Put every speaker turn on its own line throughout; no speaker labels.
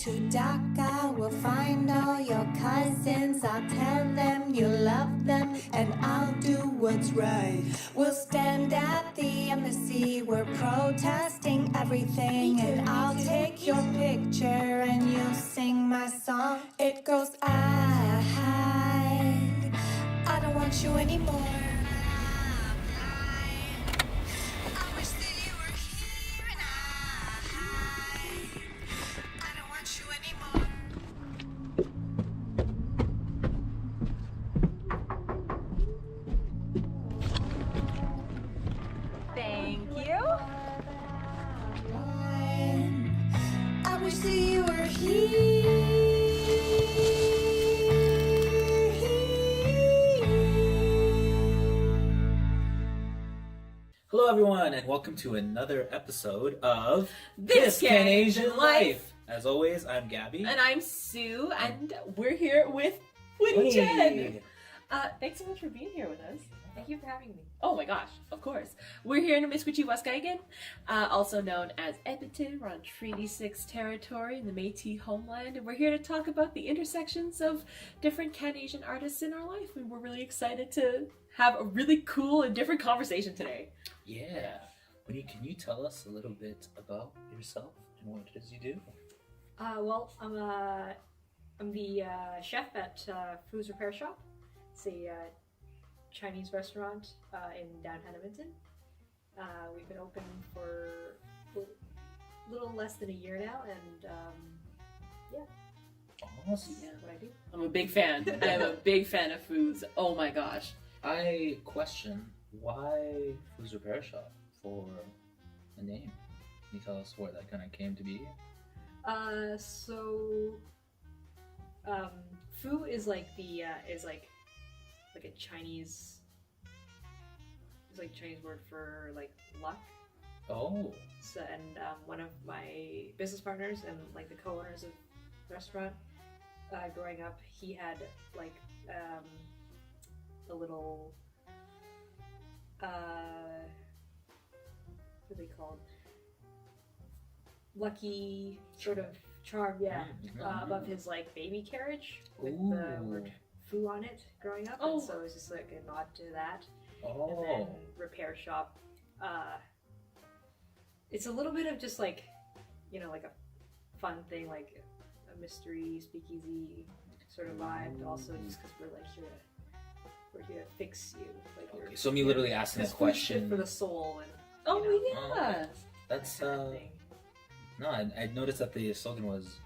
to Dhaka. We'll find all your cousins. I'll tell them you love them, and I'll do what's right. We'll stand at the embassy. We're protesting everything, and I'll take your picture, and you'll sing my song. It goes, I don't want you anymore. I wish that you were here, and I don't want you anymore.
Thank you.
I wish that you were here.
Hello, everyone, and welcome to another episode of
This CanAsian Life.
As always, I'm Gabby.
And I'm Sue, and we're here with Winnie
Hey.
Chen. Thanks so much for being here with us.
Thank you for having me.
Oh my gosh, of course. We're here in Amiskwich, Waskagan, also known as Edmonton. We're on Treaty 6 territory in the Métis homeland, and we're here to talk about the intersections of different CanAsian artists in our life, and we're really excited to have a really cool and different conversation today.
Yeah. Winnie, can you tell us a little bit about yourself and what it is you do?
I'm the chef at Food's Repair Shop. It's a Chinese restaurant in downtown Edmonton. We've been open for a little less than a year now, and
Awesome.
that's what I do.
I'm a big fan. I'm a big fan of foods. Oh my gosh.
I question why Food's Repair Shop for a name. Can you tell us where that kind of came to be?
Fu is like the is like a Chinese. It's like Chinese word for like luck.
Oh.
So, and one of my business partners and like the co-owners of the restaurant, growing up, he had like a little what are they called? Lucky sort of charm, yeah, above his like baby carriage with the word "fu" on it. Growing up, and so it was just like a nod to that. And then repair shop. It's a little bit of just like, like a fun thing, like a mystery speakeasy sort of vibe. But also just because we're here to fix you. Like
Okay, so me literally asking a question
for the soul and.
Yeah.
That's
that kind of thing.
No, I noticed that the slogan was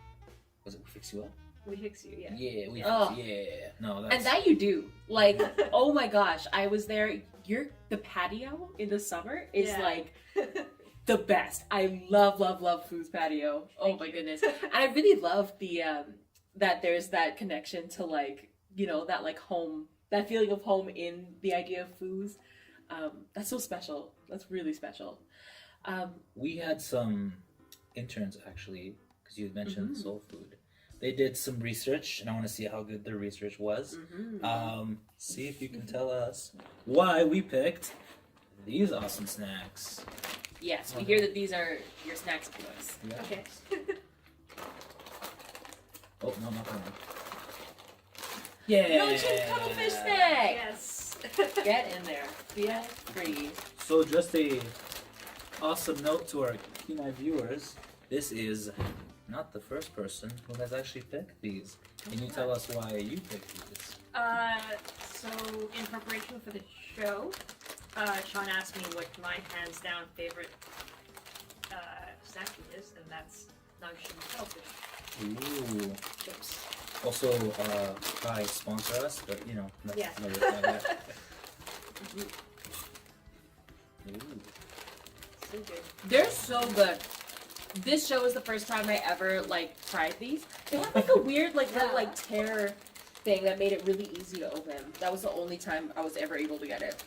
it "We fix you up"?
We fix you, yeah.
Yeah, we
Oh.
fix you. Yeah. No, that's
And that you do. Like, oh my gosh, I was there. The patio in the summer is
Yeah.
like the best. I love Food's patio. Oh
Thank
my
you.
goodness. And I really love the that there's that connection to like, that like home, that feeling of home in the idea of Food's. That's so special. That's really special.
we had some interns actually, because you had mentioned soul food. They did some research, and I want to see how good their research was. See if you can tell us why we picked these awesome snacks.
Yes, we hear that these are your snacks of choice.
Yeah.
Okay.
Oh, no, not that one. Yeah.
Milton cuttlefish snack.
Yes.
Get in there. Feel free.
So just a awesome note to our keen eye viewers. This is not the first person who has actually picked these. Can you tell us why you picked these?
So in preparation for the show, Sean asked me what my hands down favorite snack is, and that's Nangshan shellfish
Ooh.
chips.
Also, Kai sponsor us, but that's
Yeah.
another that. Ooh.
So good.
They're so good. This show is the first time I ever tried these. They have like a weird little tear thing that made it really easy to open. That was the only time I was ever able to get it.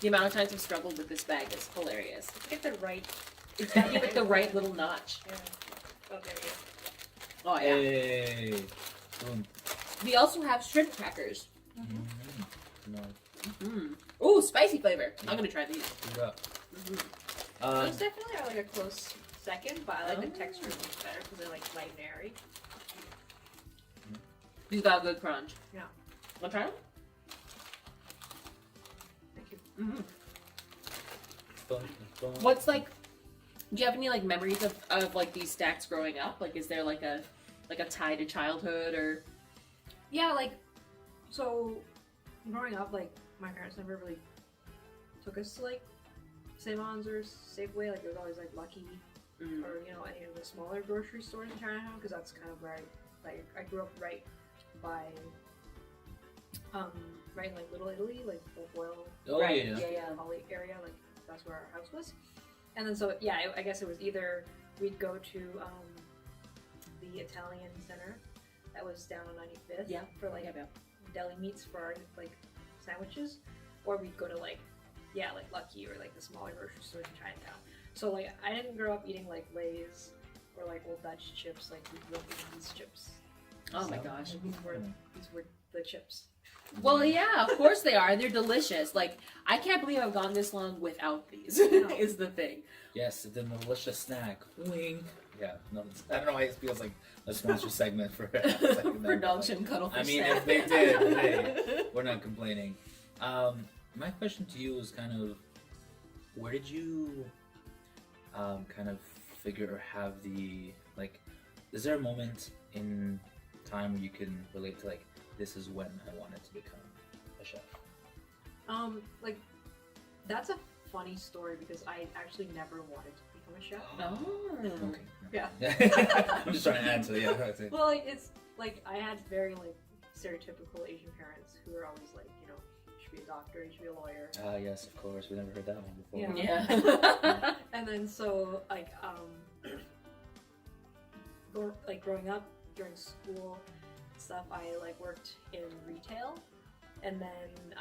The amount of times I've struggled with this bag is hilarious.
Get the right.
It's got to give it the right little notch.
Yeah. Oh, there we go.
Oh yeah.
Hey. Boom.
We also have shrimp crackers.
No.
Ooh, spicy flavor. I'm gonna try these.
Yeah.
Those definitely are like a close second, but I like the texture much better because they're like light and airy.
He's got a good crunch.
Yeah.
Want to try it?
Thank you.
What's like? Do you have any like memories of like these stacks growing up? Like, is there like a tie to childhood or?
Yeah, like, so growing up, like, my parents never really took us to like Save-Ons or Safeway. Like, it was always like Lucky or any of the smaller grocery stores in Chinatown, because that's kind of where I grew up right by right in like Little Italy, like the Royal Holly area. Like, that's where our house was. And then so yeah, I guess it was either we'd go to the Italian center that was down on 95th for like deli meats for our like sandwiches, or we'd go to like Lucky or like the smaller grocery stores in Chinatown. So like I didn't grow up eating like Lay's or like Old Dutch chips. Like we grew up eating these chips.
Oh my gosh,
like, these were the chips.
Well, yeah, of course they are, and they're delicious. Like, I can't believe I've gone this long without these. Is the thing.
Yes, the delicious snack. Wing. Yeah, no, I don't know why it feels like a sponsor segment for
Dog and Cuddlefish.
I mean, if they did, hey, we're not complaining. My question to you is kind of, where did you kind of figure or have the, like, is there a moment in time where you can relate to, like, this is when I wanted to become a chef?
Like, that's a funny story because I actually never wanted to become a chef.
Oh.
Okay.
Yeah.
I'm just trying to answer. Yeah.
Well, like, it's like I had very like stereotypical Asian parents who were always like, you should be a doctor, you should be a lawyer.
Ah, yes, of course. We never heard that one before.
Yeah.
And then so like growing up during school stuff, I like worked in retail, and then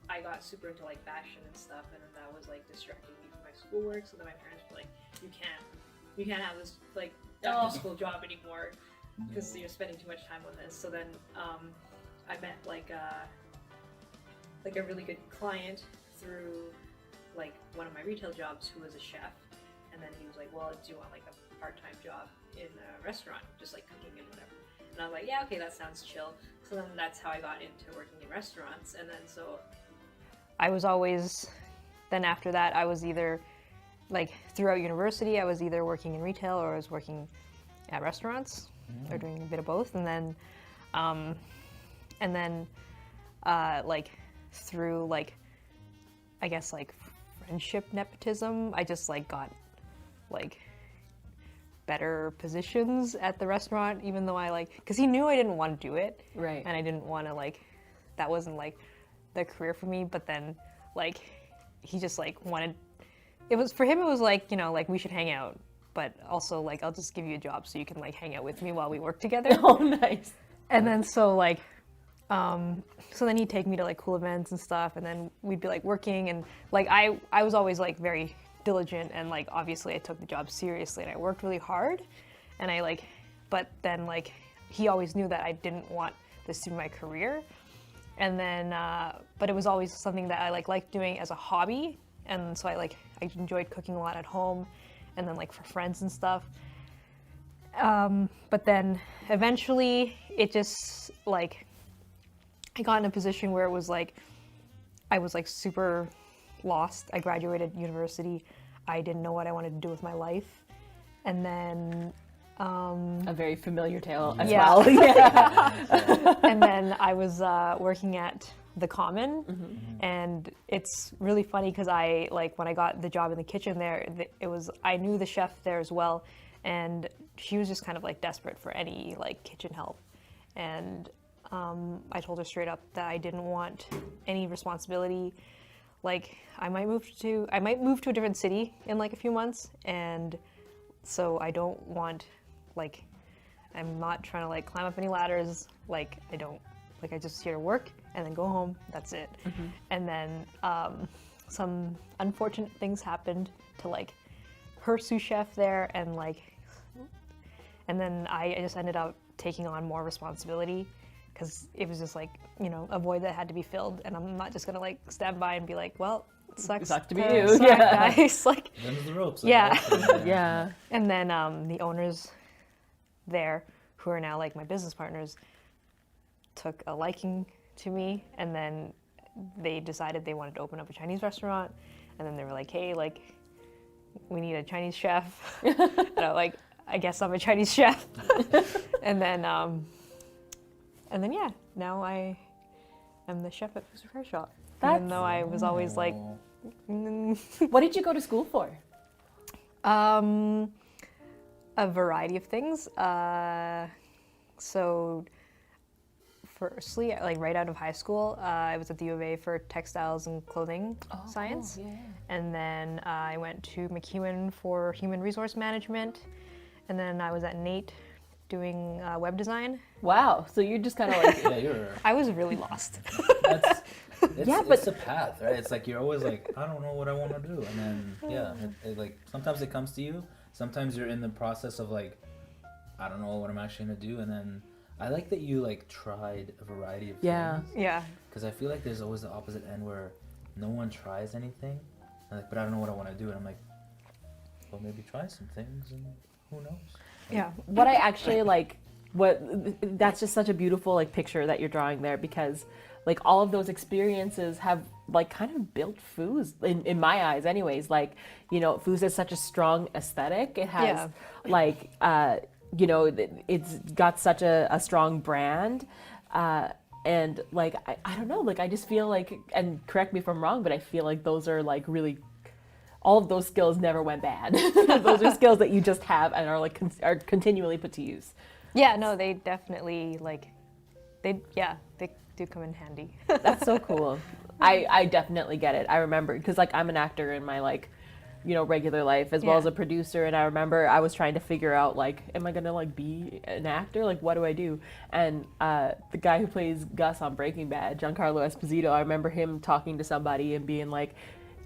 I got super into like fashion and stuff, and then that was like distracting me from my schoolwork. So then my parents were like, you can't have this like after school job anymore because you're spending too much time on this. So then I met like a really good client through like one of my retail jobs who was a chef, and then he was like, well, do you want like a part-time job in a restaurant, just like cooking and whatever? And I was like, yeah, okay, that sounds chill. So then that's how I got into working in restaurants. And then so I was always, then after that, I was either, like throughout university, I was either working in retail or I was working at restaurants or doing a bit of both. And then like through like, I guess like friendship nepotism, I just like got like better positions at the restaurant, even though I like, because he knew I didn't want to do it,
right?
And I didn't want to like, that wasn't like the career for me. But then like he just like wanted, it was for him, it was like, like we should hang out, but also like I'll just give you a job so you can like hang out with me while we work together.
Oh, nice.
And then so like so then he'd take me to like cool events and stuff, and then we'd be like working, and like I was always like very diligent, and like obviously I took the job seriously and I worked really hard, and I like, but then like he always knew that I didn't want this to be my career, and then but it was always something that I liked doing as a hobby, and so I enjoyed cooking a lot at home, and then like for friends and stuff. But then eventually it just like I got in a position where it was like I was like super lost. I graduated university. I didn't know what I wanted to do with my life. And then
a very familiar tale as
yeah.
well. Yeah.
And then I was working at the Common, and it's really funny because I like when I got the job in the kitchen there, it was I knew the chef there as well, and she was just kind of like desperate for any like kitchen help, and I told her straight up that I didn't want any responsibility. Like I might move to a different city in like a few months, and so I don't want like I'm not trying to like climb up any ladders. Like I don't like I just here to work and then go home. That's it. And then some unfortunate things happened to like her sous chef there, and then I just ended up taking on more responsibility. Because it was just like, a void that had to be filled, and I'm not just gonna like stand by and be like, well, it sucks
to be you,
guys. Like,
Them's the ropes.
Yeah.
Yeah.
And then the owners there, who are now like my business partners,
took a liking to me, and then they decided they wanted to open up a Chinese restaurant, and then they were like, hey, like, we need a Chinese chef. And I'm like, I guess I'm a Chinese chef. and then yeah, now I am the chef at Food Repair Shop. Even though I was always like,
What did you go to school for?
a variety of things. So firstly, like right out of high school, I was at the U of A for textiles and clothing science.
Cool. Yeah.
And then I went to McEwen for human resource management. And then I was at NATE doing web design.
Wow. So you're just kind of like,
Yeah, you're.
I was really lost.
It's a path, right? It's like you're always like, I don't know what I want to do, and then it like sometimes it comes to you. Sometimes you're in the process of like, I don't know what I'm actually gonna do, and then I like that you like tried a variety of things.
Yeah.
Because I feel like there's always the opposite end where no one tries anything, and like, but I don't know what I want to do, and I'm like, well, maybe try some things, and who knows?
Yeah.
what I actually like, that's just such a beautiful like picture that you're drawing there, because like all of those experiences have like kind of built Foos in my eyes anyways. Like, you know, Foos is such a strong aesthetic. It has like, you know, it's got such a strong brand. And like, I don't know, like I just feel like, and correct me if I'm wrong, but I feel like those are like really, all of those skills never went bad. Those are skills that you just have and are like are continually put to use.
Yeah, no, they definitely like, they do come in handy.
That's so cool. I definitely get it. I remember, because like I'm an actor in my like, you know, regular life as well as a producer, and I remember I was trying to figure out like, am I gonna like be an actor? Like, what do I do? And the guy who plays Gus on Breaking Bad, Giancarlo Esposito, I remember him talking to somebody and being like,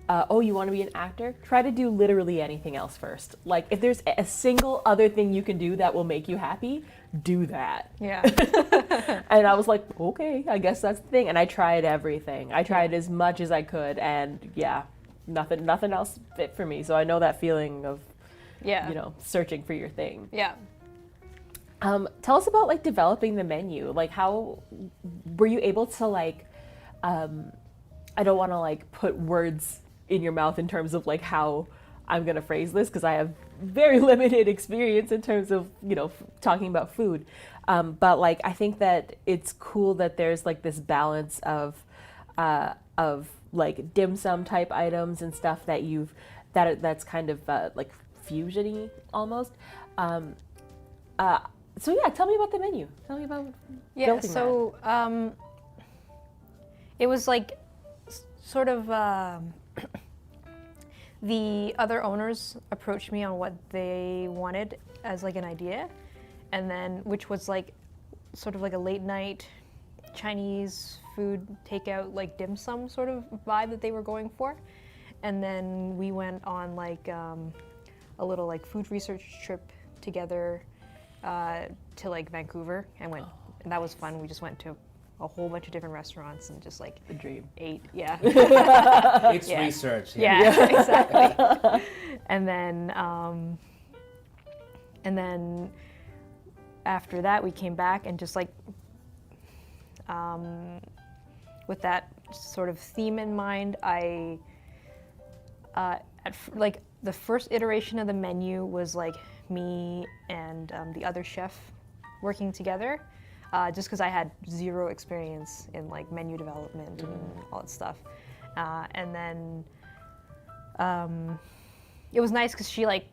oh, you want to be an actor? Try to do literally anything else first. Like, if there's a single other thing you can do that will make you happy, do that.
Yeah.
And I was like, okay, I guess that's the thing. And I tried everything. I tried as much as I could, and yeah, nothing else fit for me. So I know that feeling of, you know, searching for your thing.
Yeah.
Tell us about like developing the menu. Like, how were you able to like, I don't want to like put words in your mouth in terms of like how I'm gonna phrase this, because I have very limited experience in terms of, you know, talking about food. But like, I think that it's cool that there's like this balance of like dim sum type items and stuff that that's kind of like fusiony almost. So yeah, tell me about the menu. Tell me about building that.
It was like sort of the other owners approached me on what they wanted as like an idea, and then which was like sort of like a late night Chinese food takeout, like dim sum sort of vibe that they were going for. And then we went on like a little like food research trip together to like Vancouver, and that was fun. We just went to a whole bunch of different restaurants and just like
The dream.
ate. Yeah.
It's research.
Yeah, exactly. And then after that we came back and just like with that sort of theme in mind, I like the first iteration of the menu was like me and the other chef working together, just because I had zero experience in like menu development and all that stuff. And then it was nice because she like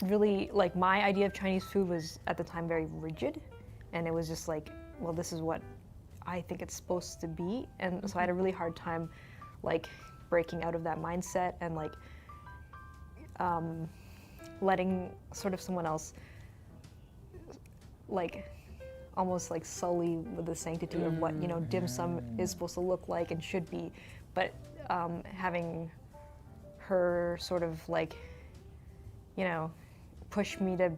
really, like, my idea of Chinese food was at the time very rigid, and it was just like, well, this is what I think it's supposed to be. And so I had a really hard time like breaking out of that mindset and like letting sort of someone else like almost like sully with the sanctity of what, you know, dim sum is supposed to look like and should be. But having her sort of like, you know, push me to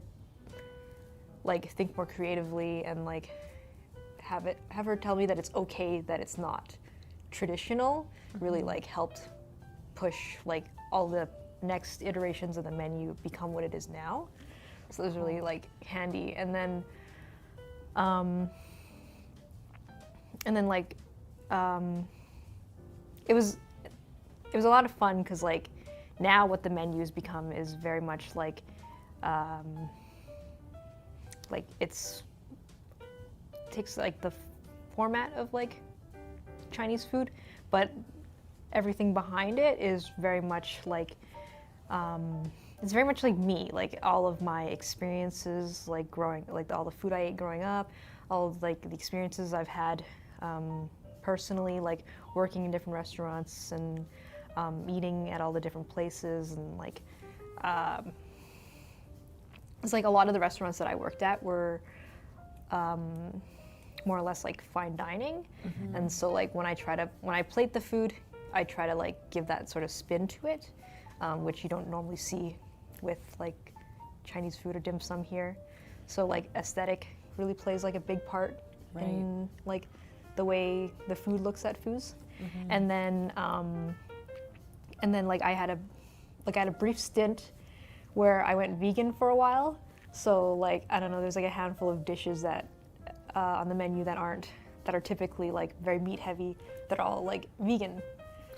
like think more creatively and like have her tell me that it's okay that it's not traditional, really like helped push like all the next iterations of the menu become what it is now. So it was really like handy. And then and then like it was a lot of fun because like now what the menus become is very much like it takes like the format of like Chinese food, but everything behind it is very much like it's very much like me, like all of my experiences, like all the food I ate growing up, all of like the experiences I've had personally, like working in different restaurants and eating at all the different places, and like it's like a lot of the restaurants that I worked at were more or less like fine dining, and so like when I plate the food, I try to like give that sort of spin to it, which you don't normally see with like Chinese food or dim sum here. So like aesthetic really plays like a big part in like the way the food looks at foods. And then like I had a brief stint where I went vegan for a while. So like I don't know, there's like a handful of dishes that on the menu that are typically like very meat heavy, that are all like vegan.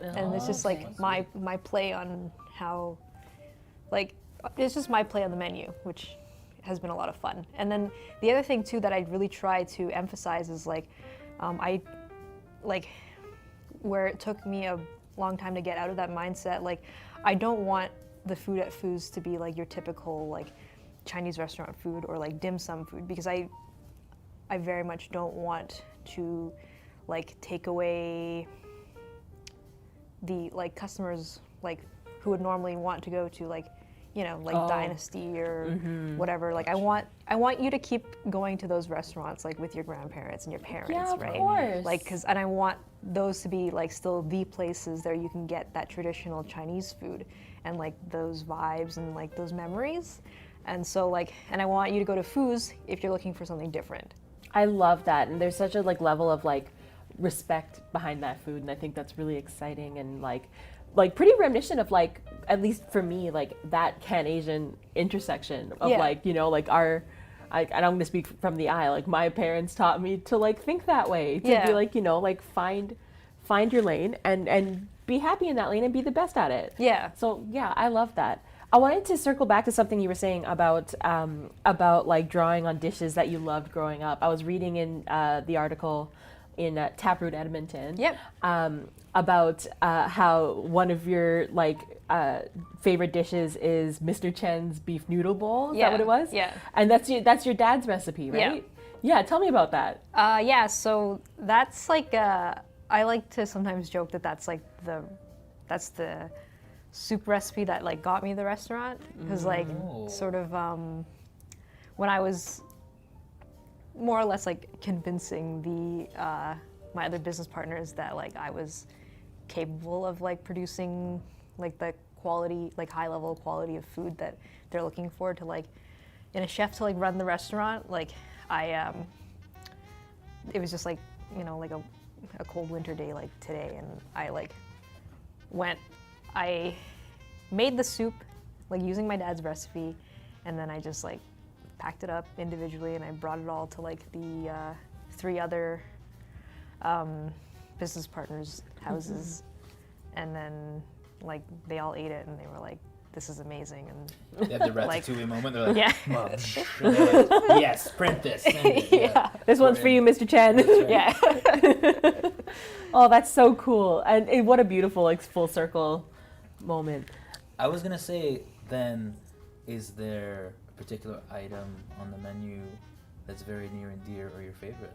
And it's just like my play on how, like, it's just my play on the menu, which has been a lot of fun. And then the other thing too that I really try to emphasize is like, I like where it took me a long time to get out of that mindset. Like, I don't want the food at Foods to be like your typical like Chinese restaurant food or like dim sum food, because I very much don't want to like take away the like customers like who would normally want to go to like, you know, like Dynasty or whatever. Like I want you to keep going to those restaurants like with your grandparents and your parents,
of
right?
course.
Like and I want those to be like still the places there you can get that traditional Chinese food and like those vibes and like those memories. And so like, and I want you to go to Foods if you're looking for something different.
I love that, and there's such a like level of like respect behind that food, and I think that's really exciting and like pretty reminiscent of like, at least for me, like that CanAsian intersection of like, you know, like and I'm gonna speak from the eye, like my parents taught me to like think that way, to be like, you know, like find your lane and be happy in that lane and be the best at it.
Yeah.
So yeah, I love that. I wanted to circle back to something you were saying about like drawing on dishes that you loved growing up. I was reading in the article in Taproot Edmonton about how one of your like favorite dishes is Mr. Chen's beef noodle bowl. Is that what it was?
Yeah.
And that's your dad's recipe, right? Yeah. Tell me about that.
Yeah. So that's like I like to sometimes joke that that's the soup recipe that like got me the restaurant, because like sort of when I was more or less like convincing the my other business partners that like I was capable of like producing like the quality, like high level quality of food that they're looking for to like in a chef to like run the restaurant. Like it was just like, you know, like a cold winter day like today, and I made the soup like using my dad's recipe, and then I just like packed it up individually and I brought it all to like the 3 other business partners' houses, and then like they all ate it and they were like, this is amazing. And
they had the Ratatouille moment. They're like,
yeah.
Mom, they're like, yes, print this. Send it.
Yeah.
This one's for you, Mr. Chen.
Right.
Yeah.
Oh, that's so cool. And what a beautiful like full circle moment.
I was gonna say then, is there a particular item on the menu that's very near and dear or your favorite?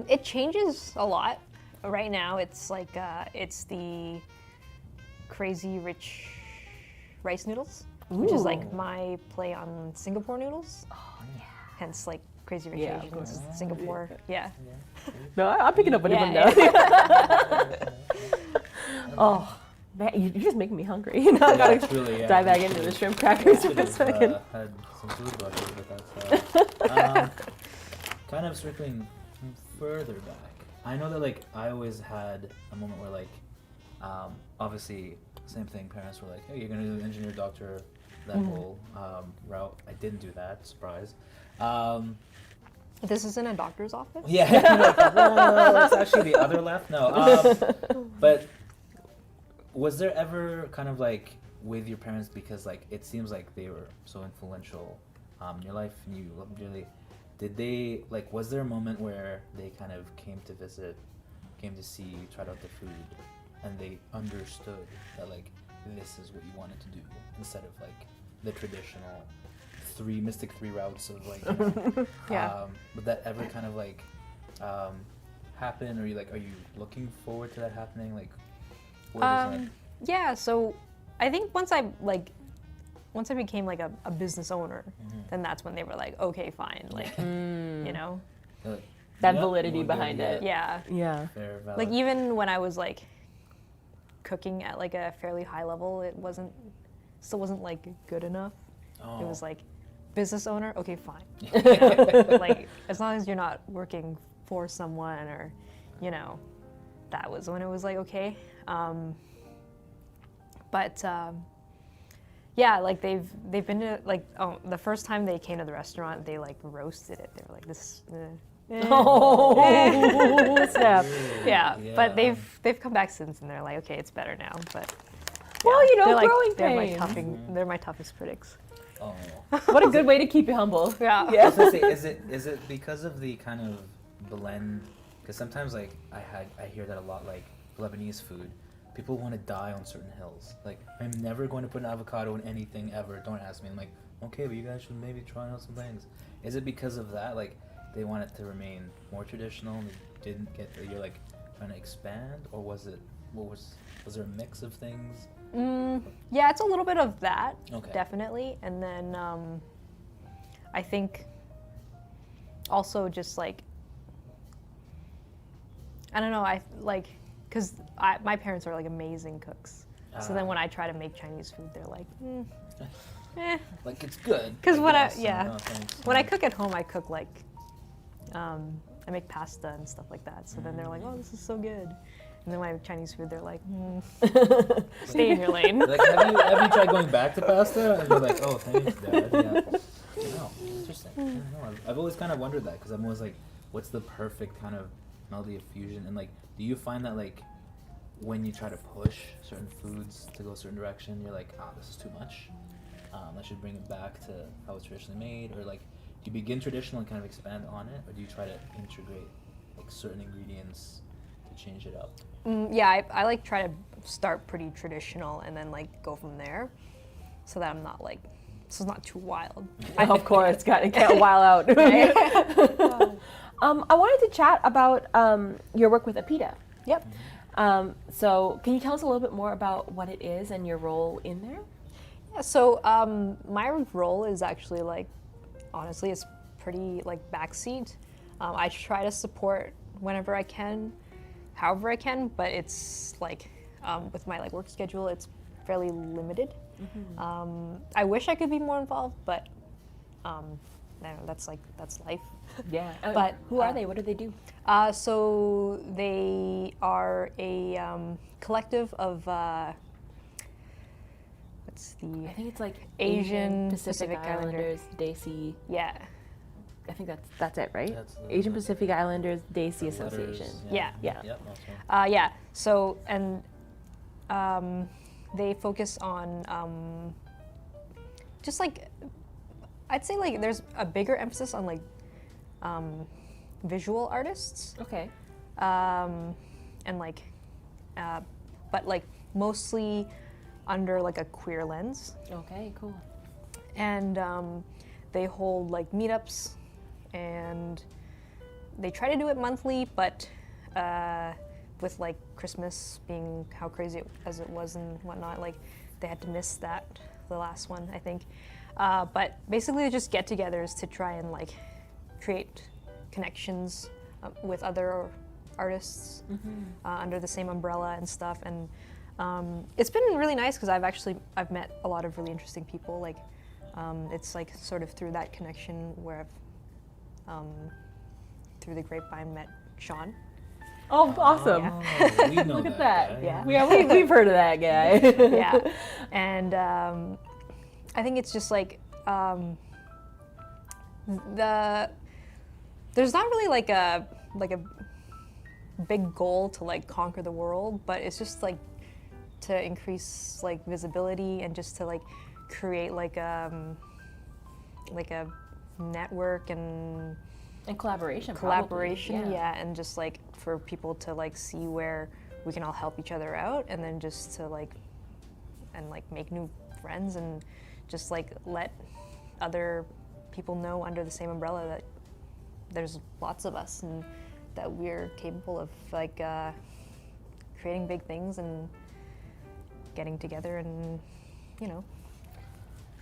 It changes a lot. Right now it's like it's the Crazy Rich rice noodles, which is like my play on Singapore noodles. Oh yeah. Hence like Crazy Rich
Yeah, of
Asians,
course.
Singapore. Yeah.
No, I'm picking up what you're
Yeah,
putting down. Oh, man, you're just making me hungry. You know, I gotta
Truly,
dive back into the shrimp crackers for a second.
Had some food brushes, but that's kind of circling further back. I know that like I always had a moment where like obviously same thing, parents were like, hey, you're gonna do engineer, doctor, that whole route. I didn't do that, surprise.
This is in a doctor's office?
Yeah, like, well, it's actually the other left. No, but was there ever kind of like with your parents, because like it seems like they were so influential in your life and you love them dearly. Did they like? Was there a moment where they kind of came to visit, came to see you, tried out the food, and they understood that like this is what you wanted to do instead of like the traditional mystic three routes of like, you know,
Yeah.
would that ever kind of like happen, or are you looking forward to that happening? Like, what is that?
Yeah, so I think once I became like a business owner, then that's when they were like, okay, fine, like, you know,
That
Yep,
validity
we'll do
behind
that.
it.
yeah.
Yeah.
Fair, valid.
Like even when I was like cooking at like a fairly high level, still wasn't like good enough.
Oh.
It was like business owner, okay, fine. You know? Like as long as you're not working for someone or, you know, that was when it was like okay. Yeah, like they've been to like the first time they came to the restaurant, they like roasted it. They were like this.
Oh snap!
Yeah,
Yeah.
but they've come back since and they're like, okay, it's better now. But
Well, you know,
they're like,
growing
they're my
pains.
they're my toughest critics.
Oh.
What a good way to keep you humble.
Yeah.
I was gonna say, is it because of the kind of blend? Because sometimes like I hear that a lot, like Lebanese food. People want to die on certain hills. Like, I'm never going to put an avocado in anything ever. Don't ask me. I'm like, okay, but you guys should maybe try out some things. Is it because of that? Like, they want it to remain more traditional and they didn't get that you're like trying to expand? Or was there a mix of things?
Yeah, it's a little bit of that,
Okay.
definitely. And then I think also just like, I don't know, because my parents are like amazing cooks. So then when I try to make Chinese food, they're like,
Like, it's good.
Because when
guess, thanks.
when I cook at home, I cook like, I make pasta and stuff like that. So then they're like, oh, this is so good. And then when I make Chinese food, they're like, stay in your lane.
Like, have you tried going back to pasta? And you're like, oh, thanks, Dad. Yeah. No, interesting. I don't know. I've always kind of wondered that because I'm always like, what's the perfect kind of melody of fusion? And like, do you find that like when you try to push certain foods to go a certain direction, you're like, this is too much. I should bring it back to how it's traditionally made, or like, do you begin traditional and kind of expand on it, or do you try to integrate like certain ingredients to change it up?
Yeah, I like try to start pretty traditional and then like go from there, so that I'm not like, so it's not too wild.
Of course, can't while out. I wanted to chat about your work with APITA.
Yep.
So can you tell us a little bit more about what it is and your role in there?
Yeah, so my role is actually like, honestly, it's pretty like backseat. I try to support whenever I can, however I can, but it's like with my like work schedule, it's fairly limited. I wish I could be more involved, but I don't know, that's life.
Yeah.
But,
who are they? What do they do?
So they are a collective of what's the
I think it's like
Asian
Pacific
Pacific
Islanders, Desi.
yeah.
I think that's it, right?
That's the-
Asian Pacific Islanders Desi
The
Association.
letters,
Yeah.
Yeah.
Yep, that's right.
Yeah. So and they focus on just like, I'd say like there's a bigger emphasis on like visual artists,
Okay.
and like but like mostly under like a queer lens.
Okay. Cool.
And they hold like meetups, and they try to do it monthly, but with like Christmas being how crazy as it was and whatnot, like they had to miss that, the last one, I think. But basically they're just get-togethers to try and like create connections with other artists under the same umbrella and stuff. And it's been really nice because I've met a lot of really interesting people. Like it's like sort of through that connection where I've through the grapevine met Sean.
Oh, awesome.
Oh, we know
Look at that.
guy.
Yeah.
We've heard of that guy.
Yeah, and I think it's just like there's there's not really like a big goal to like conquer the world, but it's just like to increase like visibility and just to like create like a network and
collaboration.
yeah, and just like for people to like see where we can all help each other out, and then just to like make new friends and just like let other people know under the same umbrella that there's lots of us and that we're capable of like creating big things and getting together, and you know.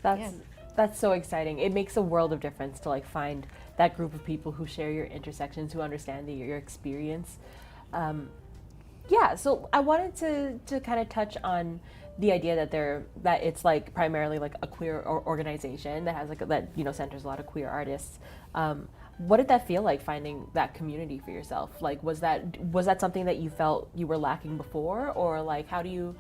That's so exciting. It makes a world of difference to like find that group of people who share your intersections, who understand your experience. So I wanted to kind of touch on the idea that it's like primarily like a queer organization that has like that, you know, centers a lot of queer artists. What did that feel like, finding that community for yourself? Like, was that something that you felt you were lacking before, or like how are you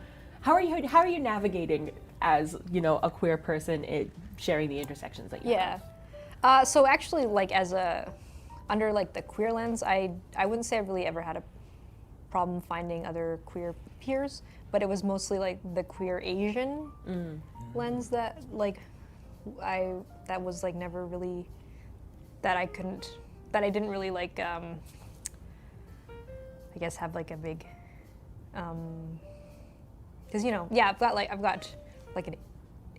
navigating as, you know, a queer person sharing the intersections that you have?
So actually, like under like the queer lens, I wouldn't say I really ever had a problem finding other queer peers, but it was mostly like the queer Asian lens that like that was like never really that I didn't really like I guess have like a big because you know, I've got like an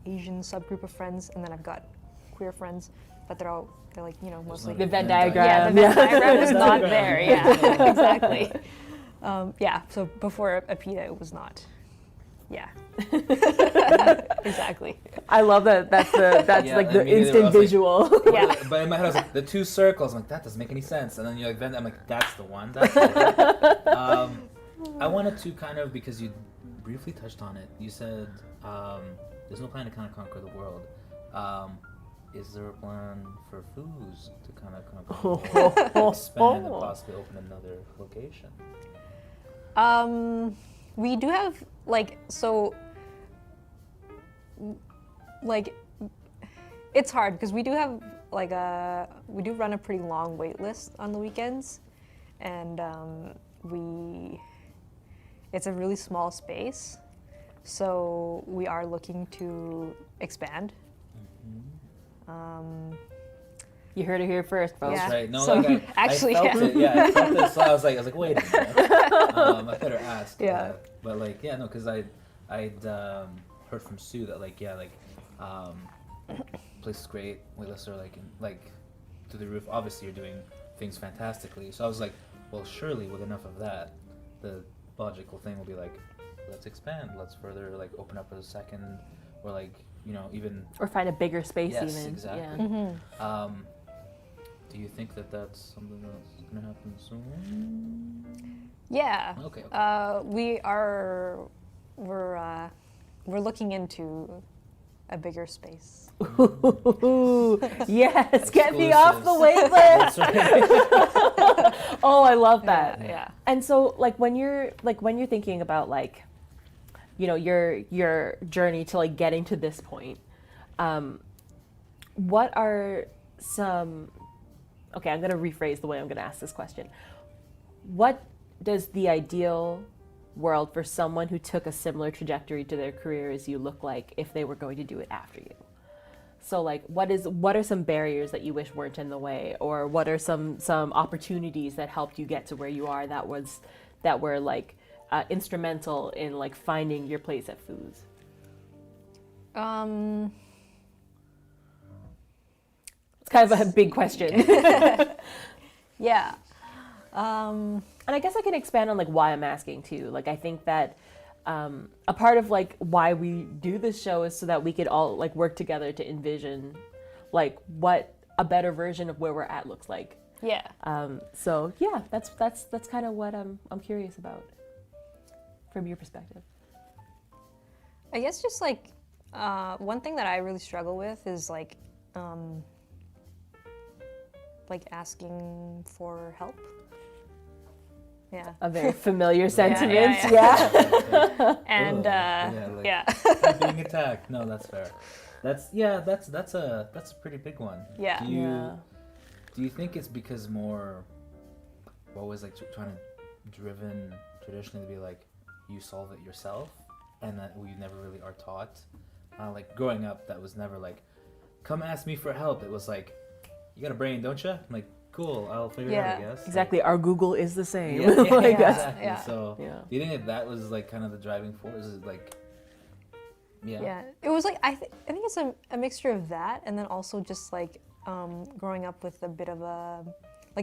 Asian subgroup of friends, and then I've got queer friends, but they're like, you know, mostly
the Venn diagram.
Yeah, the Venn diagram was not there. Yeah, exactly. So before Apita, it was not. Yeah. Exactly.
I love that. That's like the instant visual.
Like, but in my head, I was like, the two circles. I'm like, that doesn't make any sense. And then you're like, I'm like, that's the one. That's the one. I wanted to kind of, because you briefly touched on it. You said there's no plan to kind of conquer the world. Is there a plan for Foos to kind of conquer the world, expand, and possibly open another location?
We do have it's hard because we do have we do run a pretty long wait list on the weekends, and it's a really small space, so we are looking to expand.
You heard it here first, folks.
That's right. No,
so
like
actually,
I felt it. Yeah, I felt it. So I was like, wait a minute. I better ask.
Yeah.
But like, yeah, no, because I'd heard from Sue that place is great. Waitlists are like to the roof. Obviously, you're doing things fantastically. So I was like, well, surely with enough of that, the logical thing will be like, let's expand. Let's further like open up a second, or like, you know, even
or find a bigger space.
Yes,
even.
exactly.
Yeah.
Do you think that that's something that's going to happen soon?
Yeah.
Okay.
We're looking into a bigger space.
Yes, get me off the wait list.
Right.
Oh, I love that.
Yeah.
And so, like when you're thinking about like, you know, your journey to like getting to this point, what are some? Okay, I'm going to rephrase the way I'm going to ask this question. What does the ideal world for someone who took a similar trajectory to their career as you look like if they were going to do it after you? So like, what are some barriers that you wish weren't in the way, or what are some opportunities that helped you get to where you are that were like instrumental in like finding your place at Foos? It's kind of a big question.
Yeah.
And I guess I can expand on like why I'm asking too. Like I think that a part of like why we do this show is so that we could all like work together to envision like what a better version of where we're at looks like.
Yeah.
So yeah, that's kind of what I'm curious about from your perspective.
I guess just like one thing that I really struggle with is like asking for help. Yeah.
A very familiar sentiment.
Yeah. And
I'm being attacked. No, that's fair. That's a pretty big one.
Yeah.
Do you think it's because more, always like trying to driven traditionally to be like, you solve it yourself, and that we never really are taught. Like growing up, that was never like, come ask me for help. It was like, you got a brain, don't you? I'm like, cool, I'll figure it out, I guess.
Exactly. Our Google is the same.
Yeah,
Like, that's-
exactly.
Yeah.
So,
Yeah.
do you think that was like kind of the driving force? Is it like,
Yeah, it was like I think it's a mixture of that, and then also just like growing up with a bit of a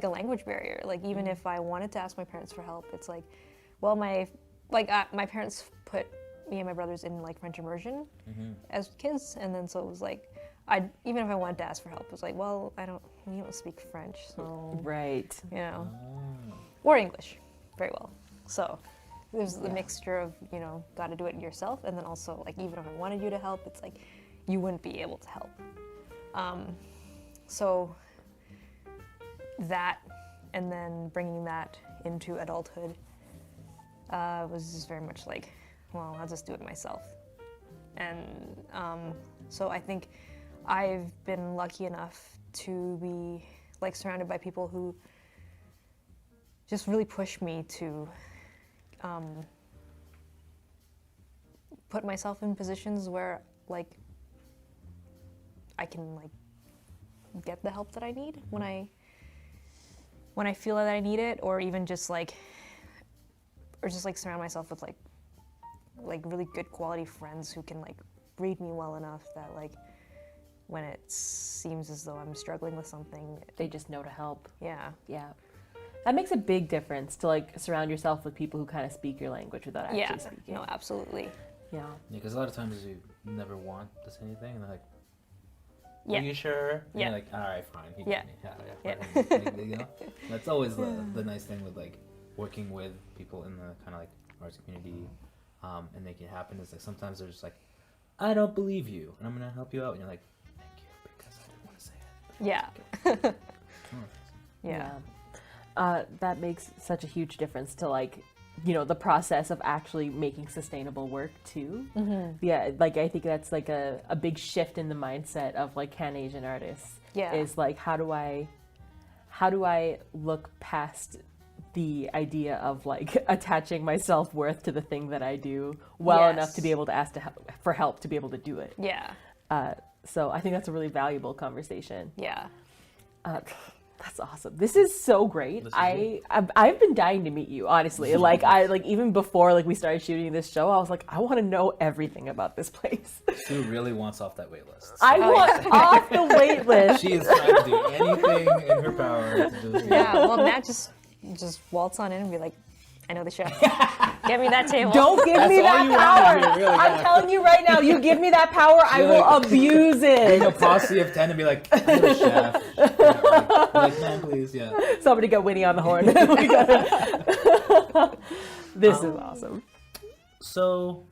language barrier. Like even if I wanted to ask my parents for help, it's like, well, my parents put me and my brothers in like French immersion as kids, and then so it was like even if I wanted to ask for help, it was like, well, we don't speak French, so
Right.
you know, or English very well. So there's the mixture of, got to do it yourself, and then also like even if I wanted you to help, it's like you wouldn't be able to help. So that, and then bringing that into adulthood was just very much like, well, I'll just do it myself. And so I think I've been lucky enough to be like surrounded by people who just really push me to put myself in positions where like I can like get the help that I need when I feel that I need it, or even just like surround myself with like really good quality friends who can like read me well enough that like when it seems as though I'm struggling with something,
They just know to help.
yeah.
Yeah. That makes a big difference to like surround yourself with people who kind of speak your language without actually
Yeah,
speaking.
no, absolutely.
Yeah.
yeah, because a lot of times you never want to say anything, and they're like,
Yeah.
are you sure? And
Yeah.
you're like, all right, fine. You
Yeah.
get me. You know? That's always the nice thing with like working with people in the kind of like arts community, and make it happen is like sometimes they're just like, I don't believe you, and I'm gonna help you out, and you're like, thank you, because I didn't want to say it.
Yeah.
Oh,
Yeah.
That makes such a huge difference to like, the process of actually making sustainable work too. Yeah, like I think that's like a big shift in the mindset of like CanAsian artists.
Yeah.
Is like how do I look past the idea of like attaching my self-worth to the thing that I do well enough
Yes.
to be able to ask for help to be able to do it.
Yeah.
So I think that's a really valuable conversation.
Yeah.
That's awesome. This is so great.
This is
I've been dying to meet you, honestly. Like even before like we started shooting this show, I was like, I want to know everything about this place.
Sue really wants off that wait list.
I want off the wait list.
She is trying to do anything in her power to just
Yeah. Well, Matt just waltz on in and be like, I know the chef. Get me that table.
Don't give me
all
that
you want
power.
to do, really,
I'm
yeah.
telling you right now, you give me that power, I
You're
will
like-
abuse
bring a
it.
posse of 10 and be like, I'm the chef. Like, no, please, yeah.
Somebody get Winnie on the horn. This is awesome.
So,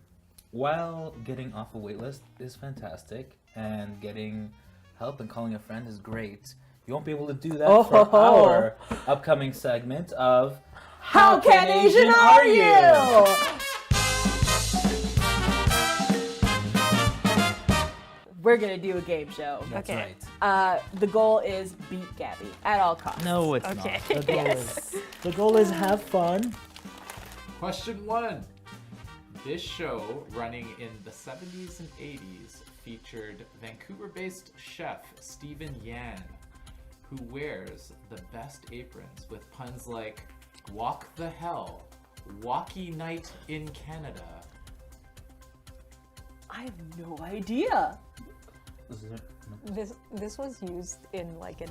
while getting off a waitlist is fantastic, and getting help and calling a friend is great, you won't be able to do that for our upcoming segment of
How CanAsian are you? We're gonna do a game show.
That's
Okay.
right.
The goal is beat Gabby at all costs.
No, it's
Okay.
not. The goal is have fun.
Question 1. This show, running in the 70s and 80s, featured Vancouver-based chef Stephen Yan, who wears the best aprons with puns like walk the hell, walkie night in Canada.
I have no idea.
This was used in like an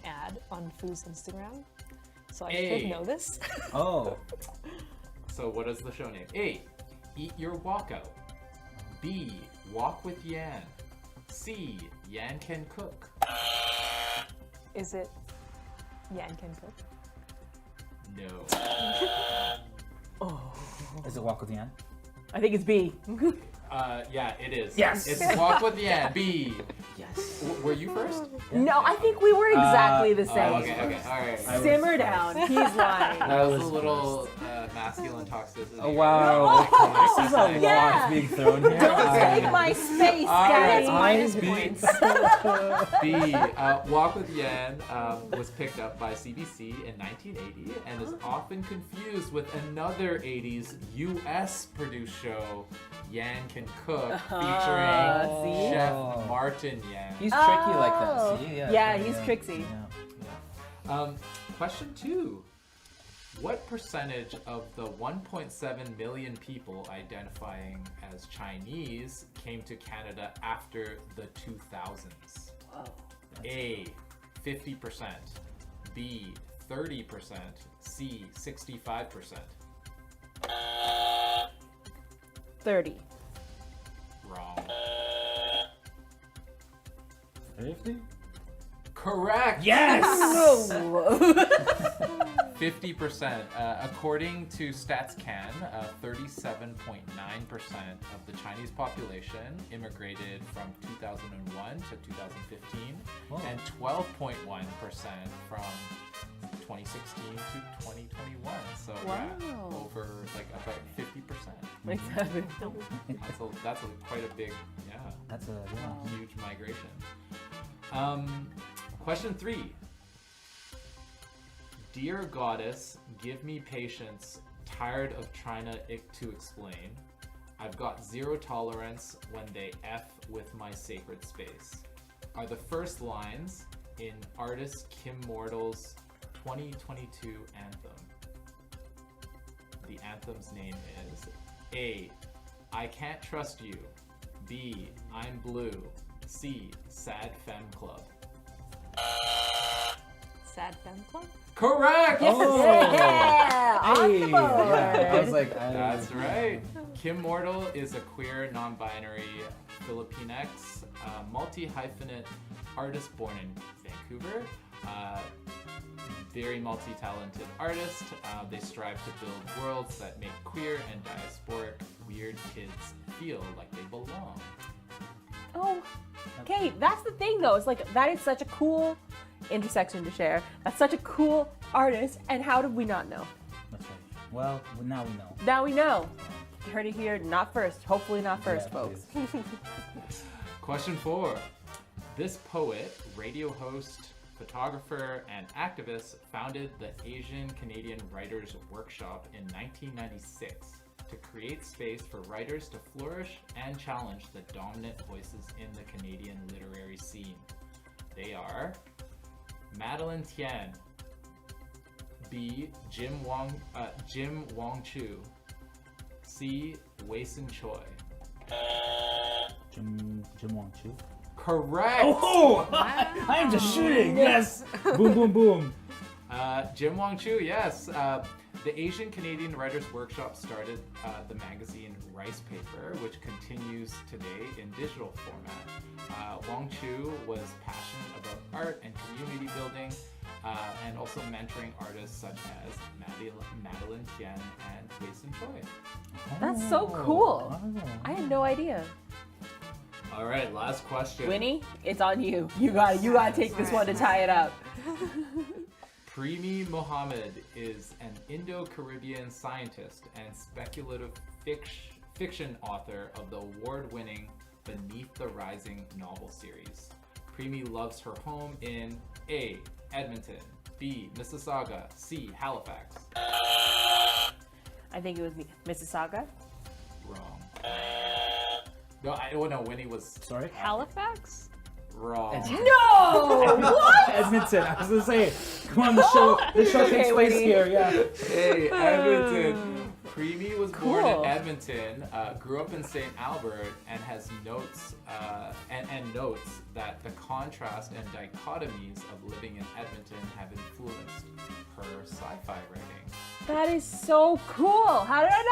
ad on Food's Instagram, so I
Hey.
should know this.
Oh,
So what is the show name? A. Eat your walkout. B. Walk with Yan. C. Yan can cook.
Is it Yan Can Cook?
No.
is it Walk with Yan?
I think it's B.
Yeah, it is.
Yes.
It's Walk with Yan. B.
Yes.
Were you first?
No, I think we were exactly the same.
Oh, okay, all right.
I was
Simmer
first.
down. He's lying.
I was a little masculine toxicity.
Oh wow! This is a lot
Yeah.
being thrown here.
Don't take my space,
Alright,
guys.
B. Walk with Yan was picked up by CBC in 1980 and is often confused with another 80s U.S. produced show, Yan Can Cook, featuring
see?
Chef Martin Yan.
He's tricky like
Oh.
that. See?
Yeah, he's tricksy.
Question 2. What percentage of the 1.7 million people identifying as Chinese came to Canada after the 2000s?
Whoa.
A, 50%, B, 30%, C, 65%.
30.
Wrong.
50?
Correct!
Yes!
50%. According to StatsCan, 37.9% of the Chinese population immigrated from 2001 to 2015,
Whoa.
and 12.1% from 2016 to 2021. So yeah,
Wow.
over like about 50%.
Exactly.
That's quite a big,
That's a
huge migration. Question 3. Dear Goddess, give me patience, tired of trying to explain. I've got zero tolerance when they F with my sacred space. Are the first lines in artist Kim Mortal's 2022 anthem. The anthem's name is A, I Can't Trust You, B, I'm Blue, C, Sad Femme Club.
Sad Femme Club?
Correct!
Yeah, on the
Hey,
board.
yeah, I was like,
That's right. Kim Mortal is a queer, non-binary Filipinx, multi-hyphenate artist born in Vancouver. Very multi-talented artist. They strive to build worlds that make queer and diasporic weird kids feel like they belong.
Oh, okay, that's the thing though. It's like, that is such a cool intersection to share. That's such a cool artist, and how did we not know?
That's right. Well, now we know.
Now we know. You heard it here, not first. Hopefully not first,
Yeah,
folks.
Question 4. This poet, radio host, photographer, and activist founded the Asian Canadian Writers Workshop in 1996 to create space for writers to flourish and challenge the dominant voices in the Canadian literary scene. They are Madeline Tian, B, Jim Wong Chu, C, Wei-Sin Choi.
Jim Wong Chu.
Correct!
Oh! I am just shooting! Yes! Boom, boom, boom.
Jim Wong Chu, yes. The Asian Canadian Writers Workshop started the magazine Rice Paper, which continues today in digital format. Wong Chu was passionate about art and community building, and also mentoring artists such as Madeline Tian and Wei-Sin Choi.
That's so cool.
Oh.
I had no idea.
All right, last question.
Winnie, it's on you. You gotta take this one to tie it up.
Premi Mohammed is an Indo-Caribbean scientist and speculative fiction author of the award-winning Beneath the Rising novel series. Premi loves her home in A, Edmonton, B, Mississauga, C, Halifax.
I think it was Mississauga.
Wrong. No, Winnie was
Sorry?
Halifax?
wrong.
No! What?
Edmonton. I was gonna say, come on, the show takes
Okay,
place
Winnie.
here. Yeah.
Hey, Edmonton. Premi was born
Cool.
in Edmonton, grew up in St. Albert, and has notes and notes that the contrast and dichotomies of living in Edmonton have influenced her sci-fi writing.
That is so cool. How did I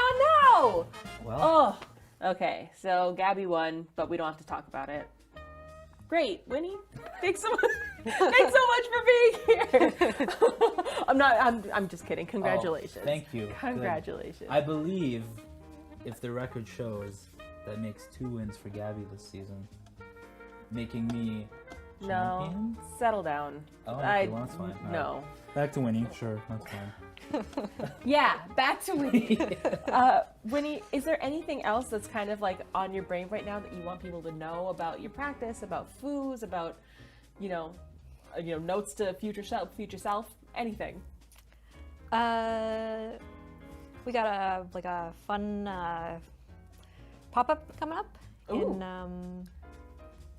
not know?
Well,
Oh, okay. So Gabby won, but we don't have to talk about it. Great, Winnie. Thanks so much. Thanks so much for being here. I'm just kidding. Congratulations.
oh, thank you. Good.
Congratulations.
I believe, if the record shows, that makes 2 wins for Gabby this season, making me
No,
champion.
settle down.
Oh, okay, well, that's fine. All
No.
Back to winning. Sure, that's fine.
Yeah, back to Winnie. Winnie, is there anything else that's kind of like on your brain right now that you want people to know about your practice, about foods, about, notes to future self, anything?
We got a fun pop-up coming up in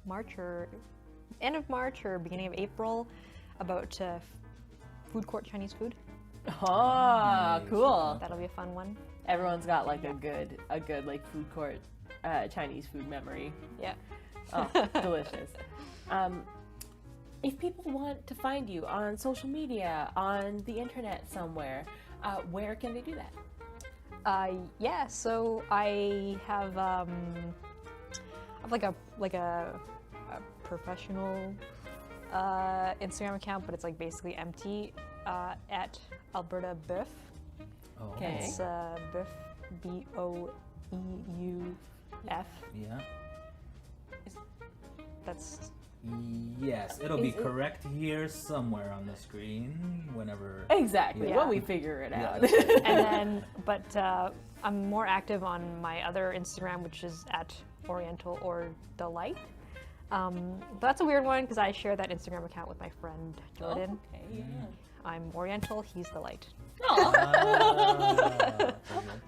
March or end of March or beginning of April about food court Chinese food.
Oh, cool.
That'll be a fun one.
Everyone's got like a good like food court Chinese food memory.
Yeah.
Oh, delicious. If people want to find you on social media, on the internet somewhere, where can they do that?
Yeah, so I have like a professional Instagram account, but it's like basically empty at Alberta Boeuf.
Okay.
It's Boeuf, B-O-E-U-F.
Yeah.
That's
Yes, it'll be correct here somewhere on the screen whenever.
Exactly.
Yeah.
When we figure it out.
and then, but I'm more active on my other Instagram, which is at Oriental or Delight. But that's a weird one because I share that Instagram account with my friend Jordan.
Oh, okay, yeah.
I'm Oriental, he's Delight.
I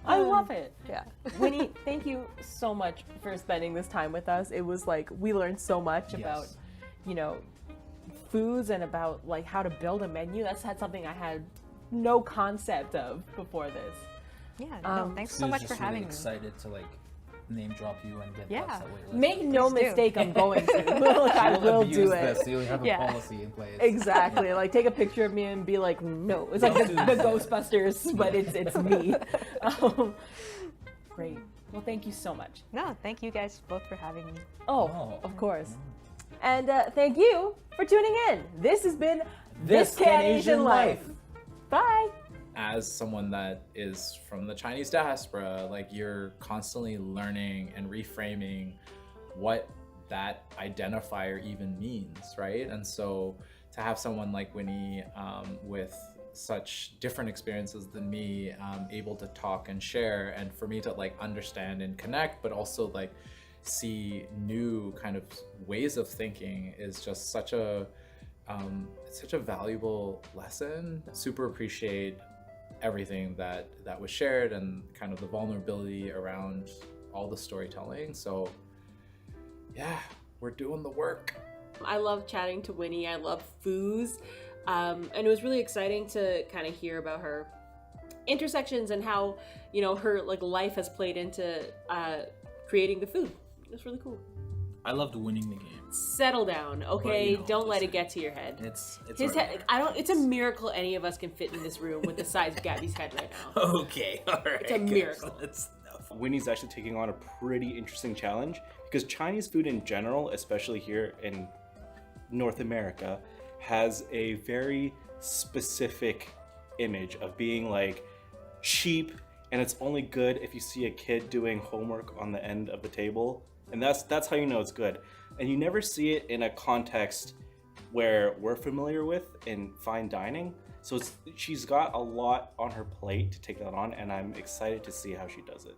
love it.
Yeah.
Winnie, thank you so much for spending this time with us. It was like we learned so much about, foods and about like how to build a menu. That's something I had no concept of before this.
Yeah, no, thanks so much for having me.
Excited to like name drop you and get
Yeah.
that wait list.
Make no
Please do.
mistake, I'm going to. Like, I will do it.
So you have a
Yeah.
policy in place.
Exactly. Like take a picture of me and be like, no. It's like the Ghostbusters, but it's me. Great. Well, thank you so much.
No, thank you guys both for having me.
Oh, of course. And thank you for tuning in. This has been
This CanAsian Life.
Bye.
As someone that is from the Chinese diaspora, like you're constantly learning and reframing what that identifier even means, right? And so to have someone like Winnie with such different experiences than me, able to talk and share, and for me to like understand and connect, but also like see new kind of ways of thinking is just such a it's such a valuable lesson. Super appreciate everything that was shared and kind of the vulnerability around all the storytelling. So yeah, we're doing the work.
I love chatting to Winnie. I love foods. And it was really exciting to kind of hear about her intersections and how, her like life has played into creating the food. It was really cool.
I loved winning the game.
Settle down, okay?
But,
Don't let it get to your head.
It's
His
right
head. It's a miracle any of us can fit in this room with the size of Gabby's head right now.
there. Okay, all right.
It's a
guys,
miracle.
That's enough.
Winnie's actually taking on a pretty interesting challenge because Chinese food in general, especially here in North America, has a very specific image of being like cheap, and it's only good if you see a kid doing homework on the end of the table, and that's how you know it's good. And you never see it in a context where we're familiar with in fine dining. So she's got a lot on her plate to take that on, and I'm excited to see how she does it.